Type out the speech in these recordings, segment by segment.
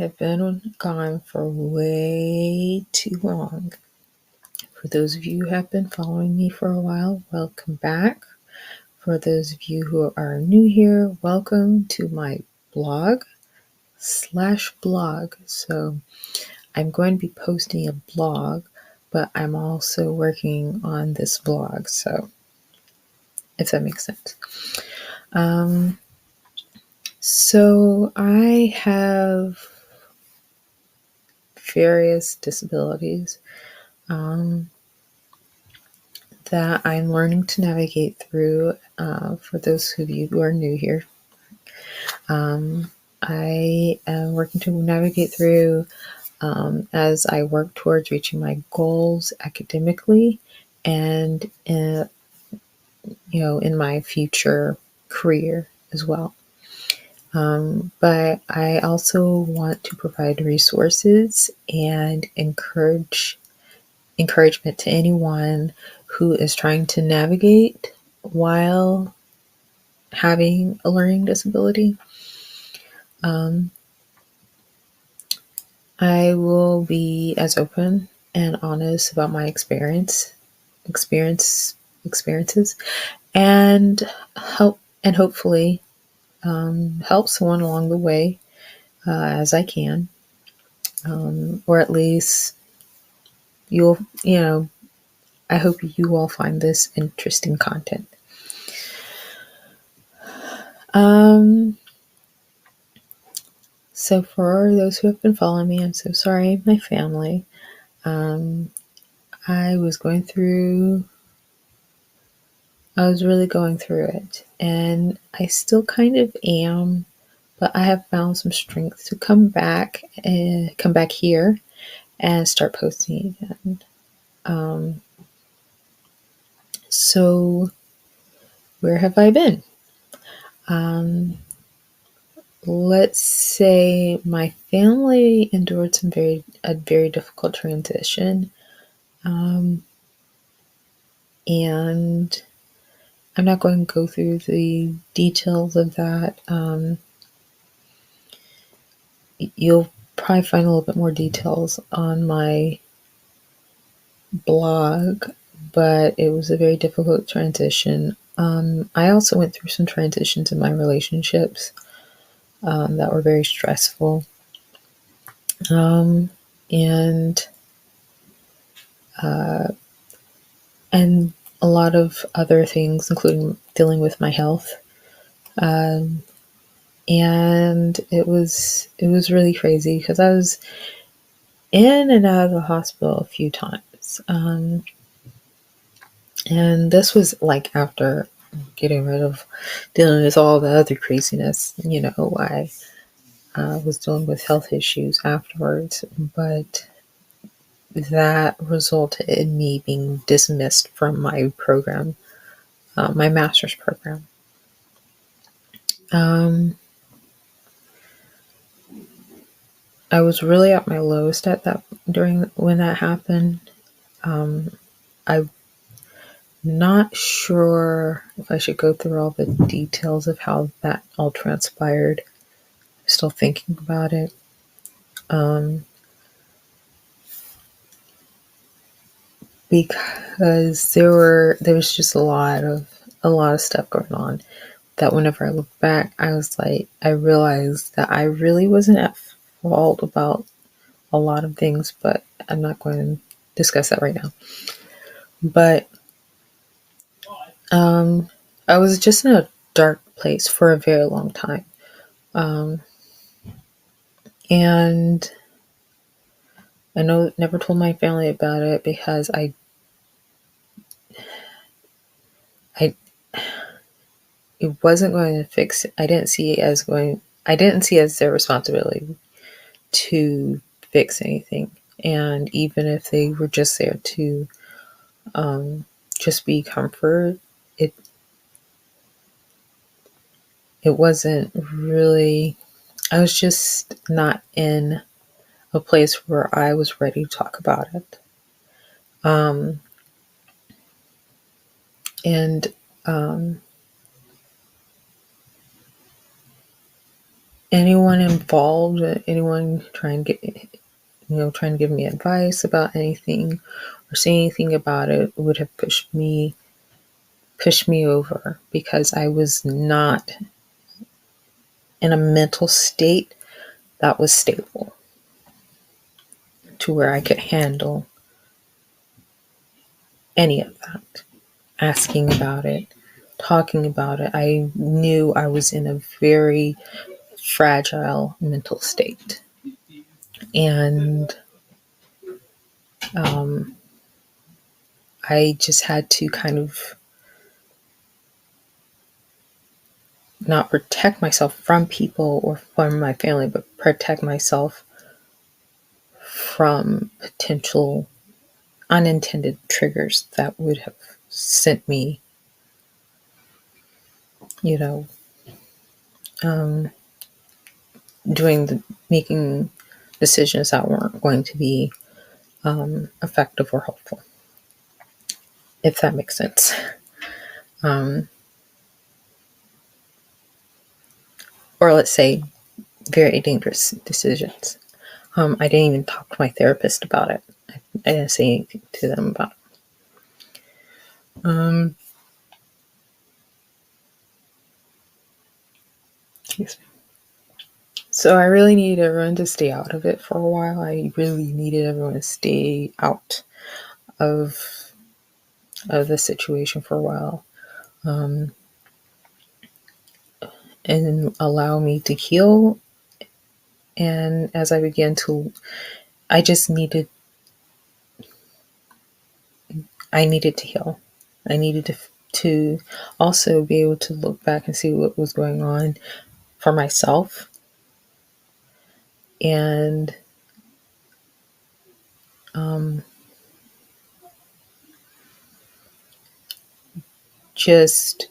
have been gone for way too long. For those of you who have been following me for a while, welcome back. For those of you who are new here, welcome to my blog/blog. So I'm going to be posting a blog, but I'm also working on this blog. So if that makes sense. So I have various disabilities that I'm learning to navigate through. For those of you who are new here, I am working to navigate through as I work towards reaching my goals academically and in my future career as well. But I also want to provide resources and encouragement to anyone who is trying to navigate while having a learning disability. I will be as open and honest about my experiences, and hopefully help someone along the way as I can, or at least I hope you all find this interesting content. So for those who have been following me, I'm so sorry, my family. I was really going through it, and I still kind of am, but I have found some strength to come back here and start posting again. So where have I been? Let's say my family endured a very difficult transition. And I'm not going to go through the details of that. You'll probably find a little bit more details on my blog, but it was a very difficult transition. I also went through some transitions in my relationships that were very stressful. And a lot of other things, including dealing with my health. And it was really crazy because I was in and out of the hospital a few times. And this was like after getting rid of dealing with all the other craziness. I was dealing with health issues afterwards, but that resulted in me being dismissed from my program, my master's program. I was really at my lowest when that happened. I'm not sure if I should go through all the details of how that all transpired. I'm still thinking about it. Because there was just a lot of stuff going on that whenever I look back, I realized that I really wasn't at fault about a lot of things, but I'm not going to discuss that right now. But I was just in a dark place for a very long time. And I never told my family about it because it wasn't going to fix it. I didn't see it as their responsibility to fix anything. And even if they were just there to just be comfort, it wasn't really, I was just not in a place where I was ready to talk about it. anyone involved, anyone trying to give me advice about anything or say anything about it would have pushed me over because I was not in a mental state that was stable to where I could handle any of that. Asking about it, talking about it, I knew I was in a very fragile mental state. And um, I just had to kind of not protect myself from people or from my family, but protect myself from potential unintended triggers that would have sent me, you know, um, making decisions that weren't going to be effective or helpful, if that makes sense. Um, or let's say very dangerous decisions. I didn't even talk to my therapist about it. I didn't say anything to them about it. Excuse me. So I really needed everyone to stay out of it for a while. I really needed everyone to stay out of the situation for a while, um, and allow me to heal. And as I began to, I just needed, I needed to heal. I needed to also be able to look back and see what was going on for myself and um, just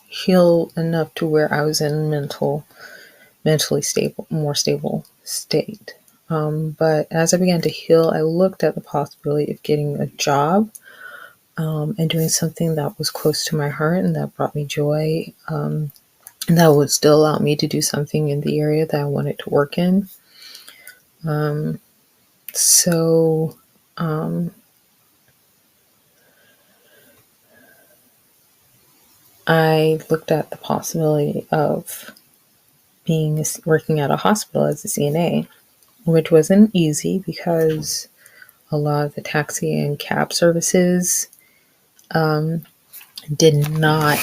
heal enough to where I was in mentally stable, more stable state. But as I began to heal, I looked at the possibility of getting a job and doing something that was close to my heart and that brought me joy, and that would still allow me to do something in the area that I wanted to work in. So I looked at the possibility of working at a hospital as a CNA, which wasn't easy because a lot of the taxi and cab services did not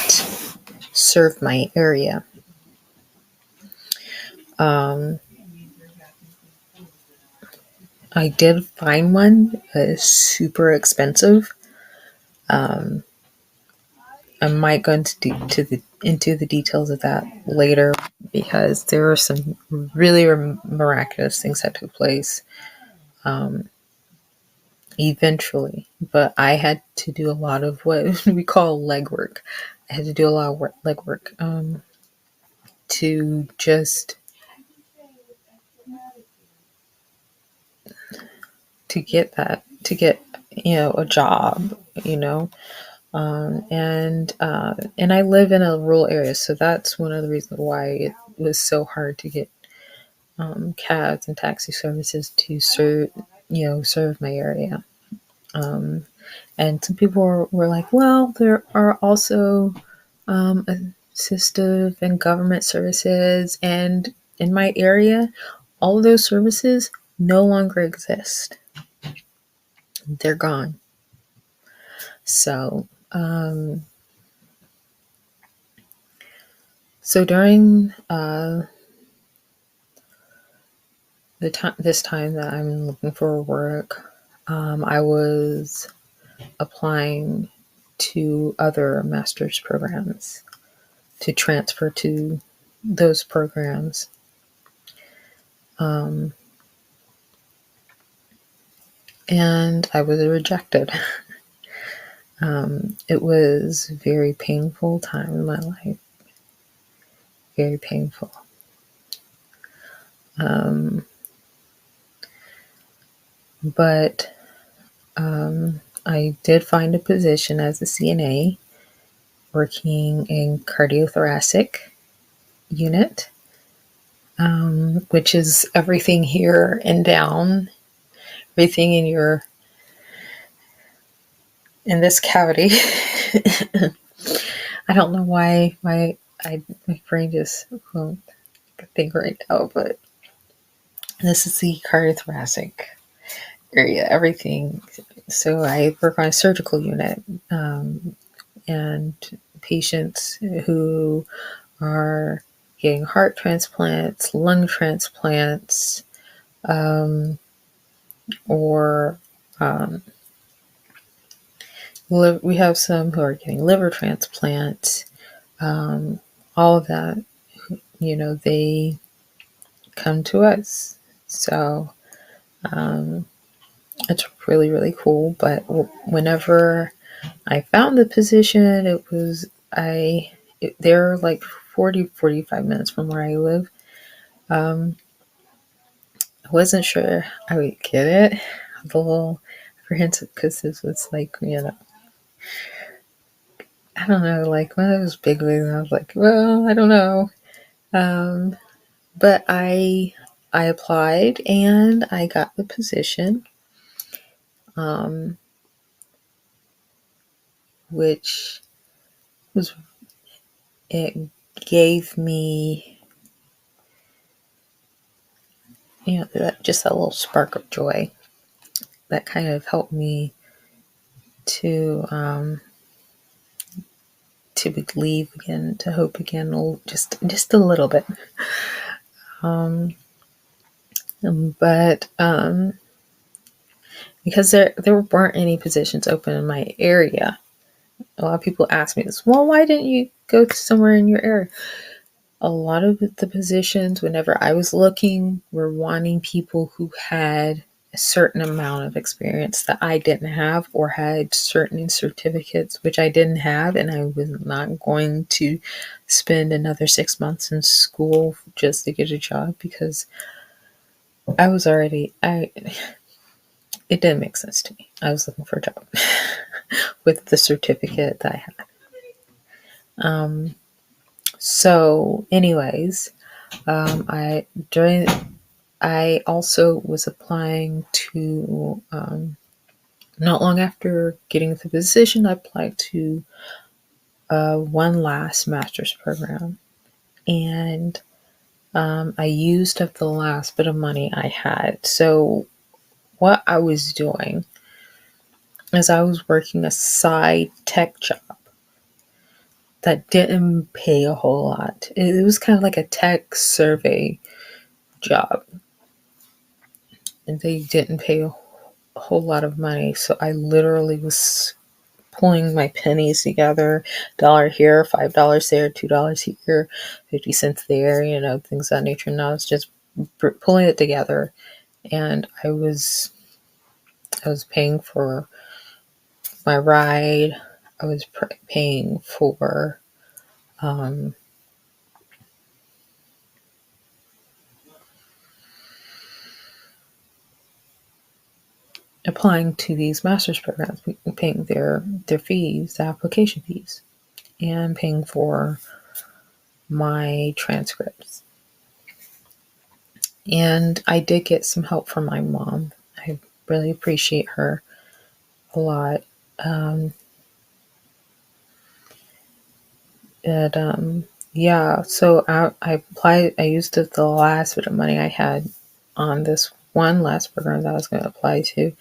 serve my area. Um, I did find one, but it's super expensive. Um, I might go into the details of that later because there were some really miraculous things that took place um, eventually. But I had to do a lot of what we call legwork. I had to do a lot of legwork to just to get a job, and I live in a rural area, so that's one of the reasons why it was so hard to get cabs and taxi services to serve my area. And some people were like, well, there are also assistive and government services, and in my area all of those services no longer exist. They're gone. So during this time that I'm looking for work, I was applying to other master's programs to transfer to those programs. And I was rejected. It was a very painful time in my life. Very painful. But I did find a position as a CNA working in cardiothoracic unit. which is everything here and down, everything in this cavity. I don't know why my brain just won't think right now, but this is the cardiothoracic area, everything. So I work on a surgical unit, and patients who are getting heart transplants, lung transplants, or we have some who are getting liver transplants. All of that, they come to us. So it's really, really cool. But whenever I found the position, they're like 45 minutes from where I live. I wasn't sure I would get it. I was a little apprehensive because this was like, I don't know, like one of those big wigs. I was like, well, I don't know. But I applied and I got the position, which was, it gave me, just a little spark of joy that kind of helped me to to believe again, to hope again, just a little bit. But because there weren't any positions open in my area, a lot of people ask me this. Well, why didn't you go to somewhere in your area? A lot of the positions, whenever I was looking, were wanting people who had a certain amount of experience that I didn't have, or had certain certificates which I didn't have, and I was not going to spend another 6 months in school just to get a job, because it didn't make sense to me. I was looking for a job with the certificate that I had. So anyways, I also was applying to, not long after getting the position, I applied to one last master's program. And I used up the last bit of money I had. So what I was doing is I was working a side tech job that didn't pay a whole lot. It was kind of like a tech survey job, and they didn't pay a whole lot of money. So I literally was pulling my pennies together, $1 here, $5 there, $2 here, 50 cents there, things of that nature. And I was just pulling it together, and I was paying for my ride. I was paying for applying to these master's programs, paying their fees, the application fees, and paying for my transcripts. And I did get some help from my mom. I really appreciate her a lot. So I applied. I used the last bit of money I had on this one last program that I was going to apply to,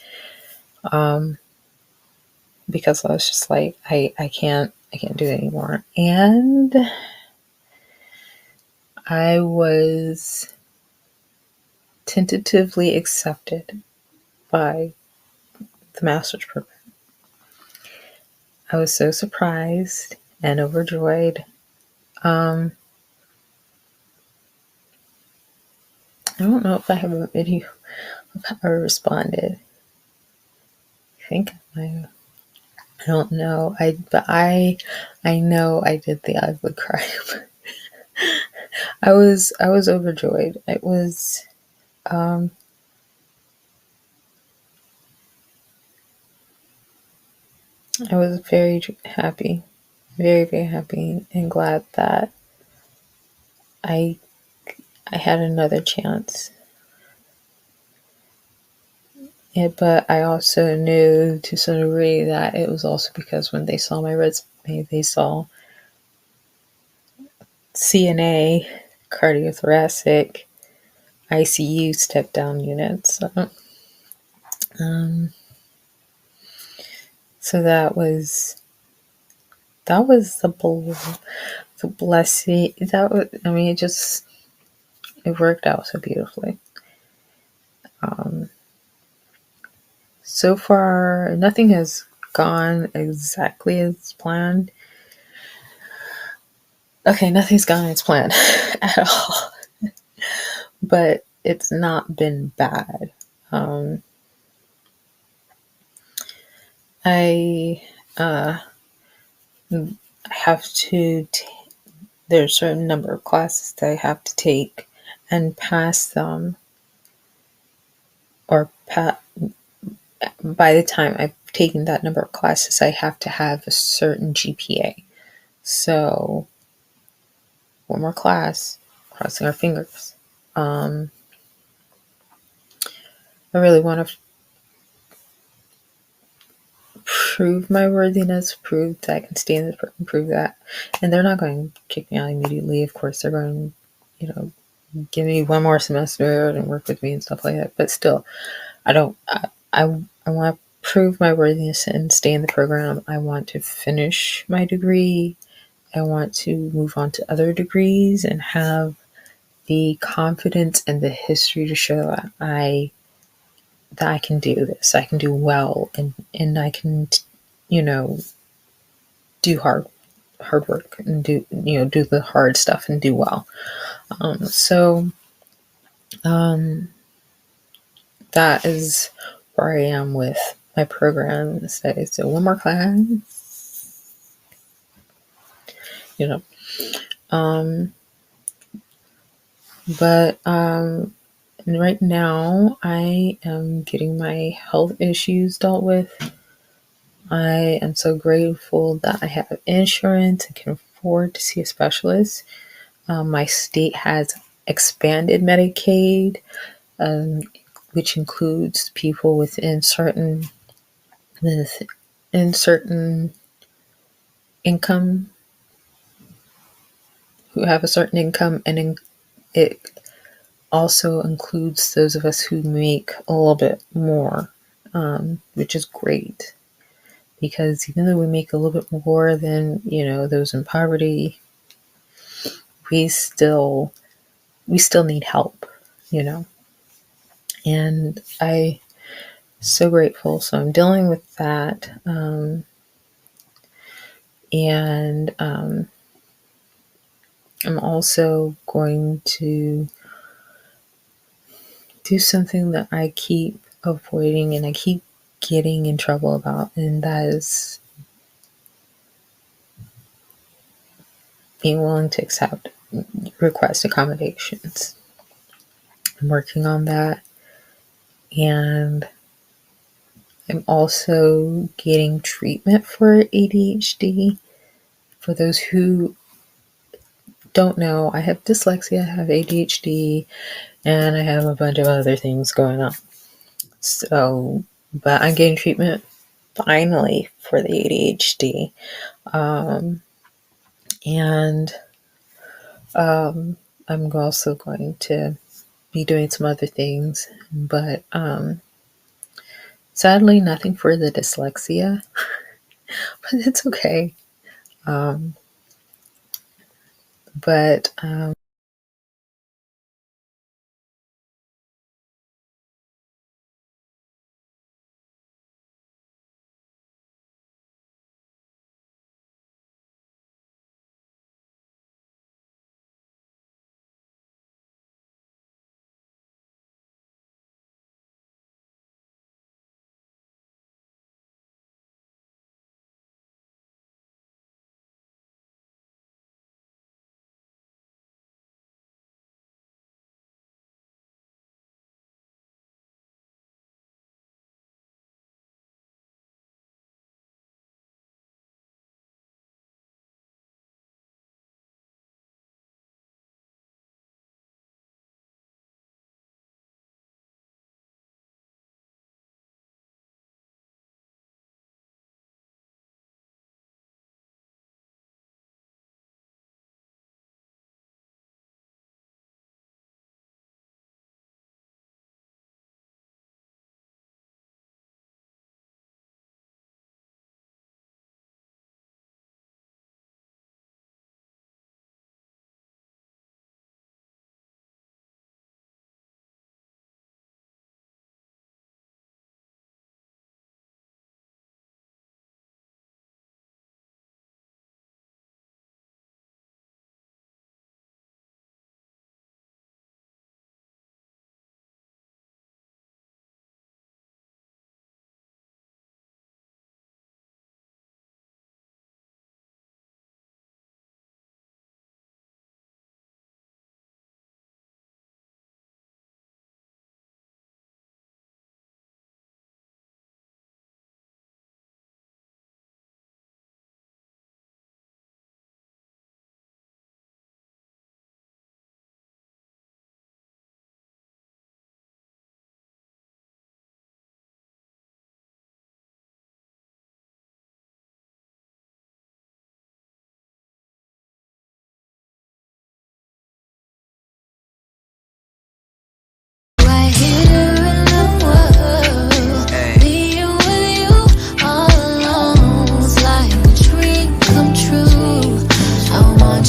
because I was just like, I can't do it anymore. And I was tentatively accepted by the master's program. I was so surprised and overjoyed. I don't know if I have a video of how I responded. I think I might have. I don't know. I know I did the ugly cry. I was overjoyed. I was very happy, very, very happy, and glad that I I had another chance. Yeah, but I also knew to some degree that it was also because when they saw my resume, they saw CNA, cardiothoracic, ICU, step down units. Um, so that was the blessing. That was, I mean, it worked out so beautifully. Um, so far, nothing has gone exactly as planned. Okay, nothing's gone as planned at all, but it's not been bad. Um, I have to. There's a certain number of classes that I have to take and pass them, or by the time I've taken that number of classes, I have to have a certain GPA. So one more class, crossing our fingers. Um, I really want to prove my worthiness, prove that I can stand it, prove that. And they're not going to kick me out immediately. Of course, they're going to, give me one more semester and work with me and stuff like that. But still, I don't, I want to prove my worthiness and stay in the program. I want to finish my degree. I want to move on to other degrees and have the confidence and the history to show that I can do this. I can do well, and I can, you know, do hard work and do the hard stuff and do well. So um, that is where I am with my program. So one more class, you know. Um, but right now I am getting my health issues dealt with. I am so grateful that I have insurance and can afford to see a specialist. My state has expanded Medicaid, um, which includes people within certain income, who have a certain income, and it also includes those of us who make a little bit more, which is great. Because even though we make a little bit more than those in poverty, we still need help, you know. And I so grateful. So I'm dealing with that, and I'm also going to do something that I keep avoiding and I keep getting in trouble about, and that is being willing to accept request accommodations. I'm working on that, and I'm also getting treatment for ADHD. For those who don't know, I have dyslexia, I have ADHD, and I have a bunch of other things going on. So, but I'm getting treatment finally for the ADHD. And I'm also going to be doing some other things, but sadly, nothing for the dyslexia, but it's okay. But